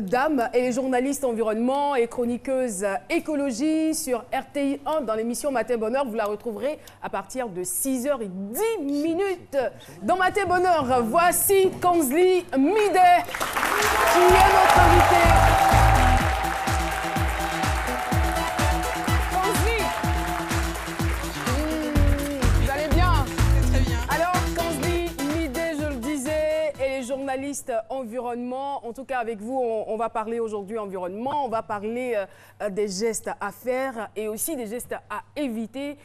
Dame, elle est journaliste environnement et chroniqueuse écologie sur RTI 1 dans l'émission Matin Bonheur. Vous la retrouverez à partir de 6h10 dans Matin Bonheur. Voici Kanzli Mideh qui est notre invitée. Journaliste environnement, en tout cas avec vous, on va parler aujourd'hui environnement, on va parler des gestes à faire et aussi des gestes à éviter,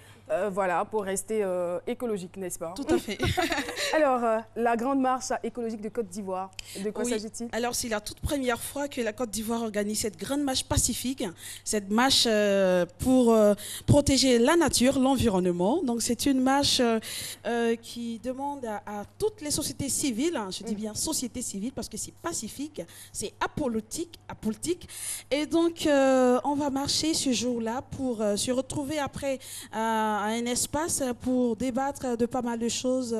voilà, pour rester écologique, n'est-ce pas? Tout à fait. Alors, la grande marche écologique de Côte d'Ivoire, de quoi s'agit-il? Alors, c'est la toute première fois que la Côte d'Ivoire organise cette grande marche pacifique, cette marche pour protéger la nature, l'environnement. Donc, c'est une marche qui demande à toutes les sociétés civiles, je dis bien société civile parce que c'est pacifique, c'est apolitique. Et donc, on va marcher ce jour-là pour se retrouver après à un espace pour débattre de pas mal de choses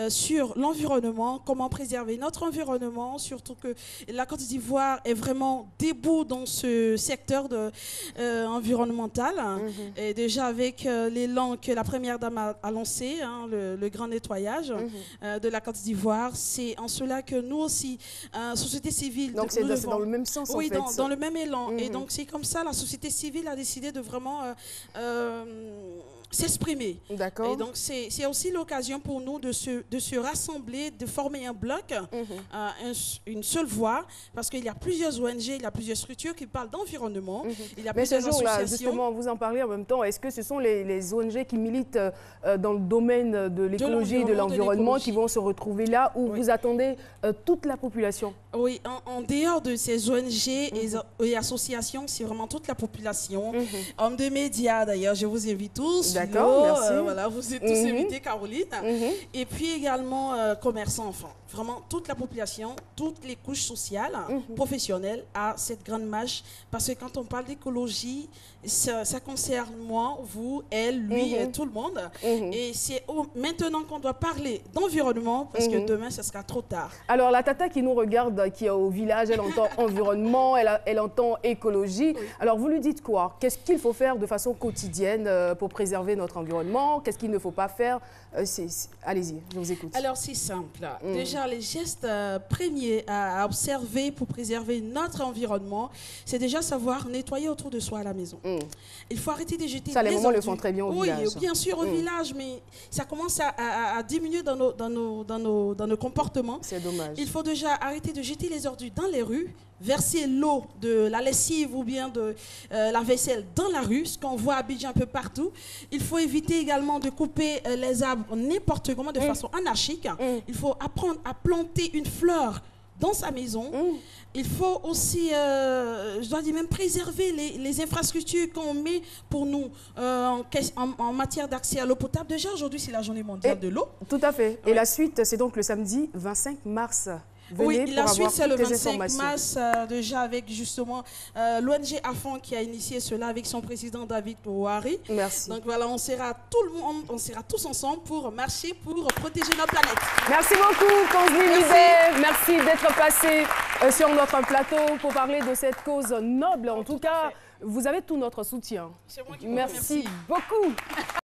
sur l'environnement, comment préserver notre environnement, surtout que la Côte d'Ivoire est vraiment debout dans ce secteur environnemental. Et déjà avec l'élan que la première dame a lancé, hein, le grand nettoyage de la Côte d'Ivoire, c'est en cela que nous aussi, société civile... Donc c'est dans le même sens, oui, en fait. dans le même élan. Et donc c'est comme ça, la société civile a décidé de vraiment s'exprimer. D'accord. Et donc c'est aussi l'occasion pour nous de se rassembler, de former un bloc, une seule voix, parce qu'il y a plusieurs ONG, il y a plusieurs structures qui parlent d'environnement. Il y a plusieurs associations. Mais ce jour-là, justement, vous en parlez en même temps, est-ce que ce sont les ONG qui militent dans le domaine de l'écologie et de l'environnement qui vont se retrouver là, où vous attendez toute la population? Oui, en dehors de ces ONG et associations, c'est vraiment toute la population. Hommes de médias, d'ailleurs, je vous invite tous. D'accord, merci. Voilà, vous êtes tous invités, Caroline. Et puis également commerçants enfants. Vraiment toute la population, toutes les couches sociales, professionnelles à cette grande marche. Parce que quand on parle d'écologie, ça concerne moi, vous, elle, lui, et tout le monde. Et c'est maintenant qu'on doit parler d'environnement parce que demain, ce sera trop tard. Alors la tata qui nous regarde, qui est au village, elle entend environnement, elle entend écologie. Alors vous lui dites quoi? Qu'est-ce qu'il faut faire de façon quotidienne pour préserver notre environnement? Qu'est-ce qu'il ne faut pas faire? Allez-y, je vous écoute. Alors c'est simple. Déjà, les gestes premiers à observer pour préserver notre environnement, c'est déjà savoir nettoyer autour de soi à la maison. Il faut arrêter de jeter ça, les mamans ordures. le font très bien au village. Oui, bien sûr au village, mais ça commence à diminuer dans nos comportements. C'est dommage. Il faut déjà arrêter de jeter les ordures dans les rues, verser l'eau de la lessive ou bien de la vaisselle dans la rue, ce qu'on voit à Abidjan un peu partout. Il faut éviter également de couper les arbres n'importe comment, de façon anarchique. Il faut apprendre à planter une fleur dans sa maison. Il faut aussi, je dois dire même, préserver les infrastructures qu'on met pour nous en matière d'accès à l'eau potable. Déjà, aujourd'hui, c'est la journée mondiale de l'eau. Tout à fait. Et la suite, c'est donc le samedi 25 mars. Oui, la suite, c'est le 25 mars, déjà avec justement l'ONG AFON qui a initié cela avec son président David Ouari. Merci. Donc voilà, on sera tout le monde, on sera tous ensemble pour marcher, pour protéger notre planète. Merci beaucoup, Kanzli Mideh. Merci d'être passé sur notre plateau pour parler de cette cause noble. En tout cas, vous avez tout notre soutien. C'est moi qui vous remercie beaucoup.